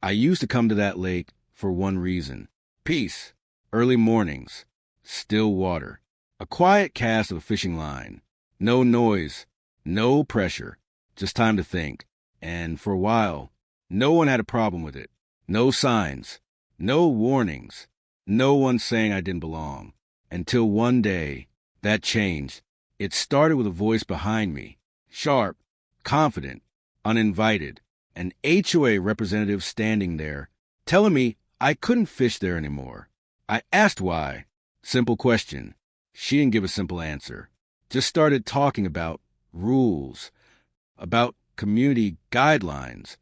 I used to come to that lake for one reason: peace, early mornings, still water, a quiet cast of a fishing line, no noise, no pressure, just time to think. And for a while, no one had a problem with it. No signs, no warnings, no one saying I didn't belong. Until one day, that changed. It started with a voice behind me, sharp, confident, uninvited, an HOA representative standing there, telling me I couldn't fish there anymore. I asked why. Simple question. She didn't give a simple answer. Just started talking about rules, about community guidelines,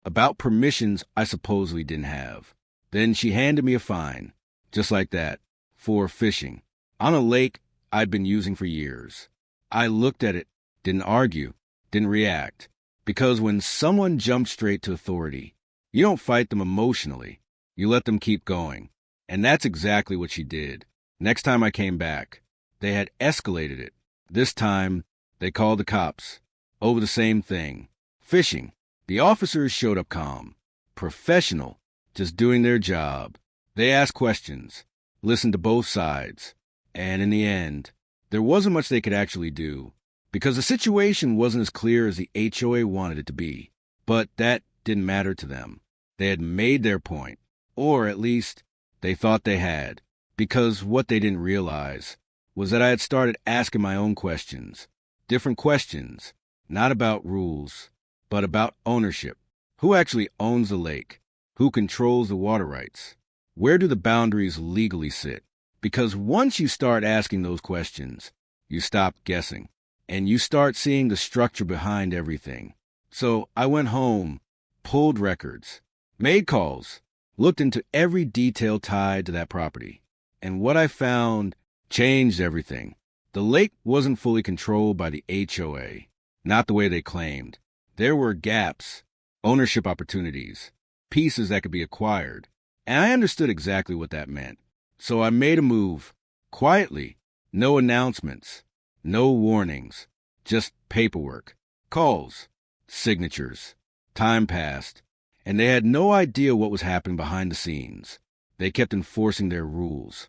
about permissions I supposedly didn't have. Then she handed me a fine, just like that, for fishing, on a lake I'd been using for years. I looked at it, didn't argue, didn't react, because when someone jumps straight to authority, you don't fight them emotionally, you let them keep going. And that's exactly what she did. Next time I came back, they had escalated it. This time, they called the cops over the same thing, fishing. The officers showed up calm, professional, just doing their job. They asked questions, listened to both sides, and in the end, there wasn't much they could actually do, because the situation wasn't as clear as the HOA wanted it to be. But that didn't matter to them. They had made their point, or at least they thought they had, because what they didn't realize was that I had started asking my own questions, different questions, not about rules, but about ownership. Who actually owns the lake? Who controls the water rights? Where do the boundaries legally sit? Because once you start asking those questions, you stop guessing, and you start seeing the structure behind everything. So I went home, pulled records, made calls, looked into every detail tied to that property. And what I found changed everything. The lake wasn't fully controlled by the HOA, not the way they claimed. There were gaps, ownership opportunities, pieces that could be acquired, and I understood exactly what that meant. So I made a move, quietly, no announcements, no warnings, just paperwork, calls, signatures. Time passed, and they had no idea what was happening behind the scenes. They kept enforcing their rules,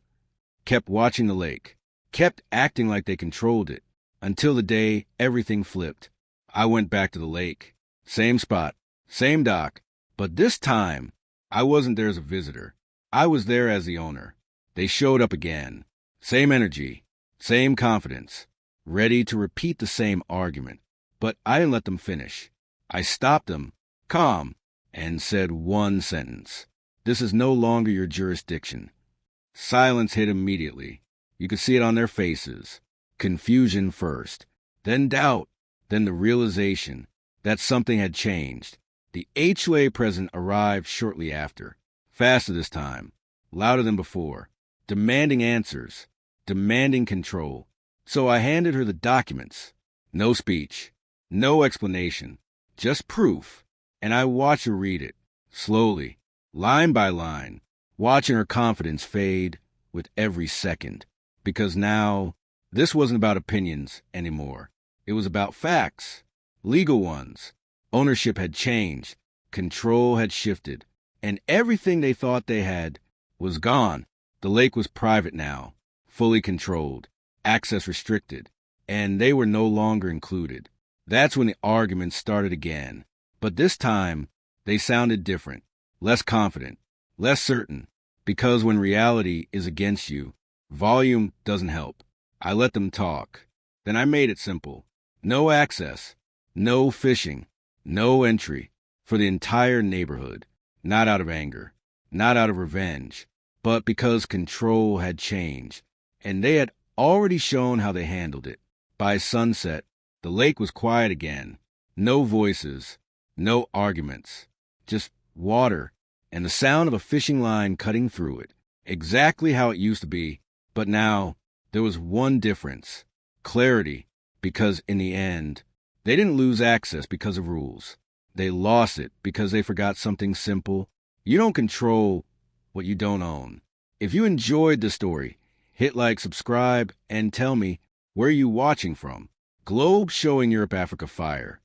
kept watching the lake, kept acting like they controlled it, until the day everything flipped. I went back to the lake, same spot, same dock, but this time I wasn't there as a visitor. I was there as the owner. They showed up again, same energy, same confidence, ready to repeat the same argument. But I didn't let them finish. I stopped them, calm, and said one sentence. This is no longer your jurisdiction. Silence hit immediately. You could see it on their faces. Confusion first, then doubt, then the realization that something had changed. The HOA president arrived shortly after, faster this time, louder than before, demanding answers, demanding control. So I handed her the documents. No speech, no explanation, just proof. And I watched her read it, slowly, line by line, watching her confidence fade with every second. Because now, this wasn't about opinions anymore. It was about facts, legal ones. Ownership had changed, control had shifted, and everything they thought they had was gone. The lake was private now, fully controlled, access restricted, and they were no longer included. That's when the arguments started again. But this time, they sounded different, less confident, less certain, because when reality is against you, volume doesn't help. I let them talk. Then I made it simple. No access, no fishing, no entry for the entire neighborhood. Not out of anger, not out of revenge, but because control had changed, and they had already shown how they handled it. By sunset, the lake was quiet again. No voices, no arguments, just water and the sound of a fishing line cutting through it. Exactly how it used to be, but now there was one difference: clarity, because in the end, they didn't lose access because of rules. They lost it because they forgot something simple. You don't control what you don't own. If you enjoyed the story, hit like, subscribe, and tell me where you watching from. Globe showing Europe Africa Fire.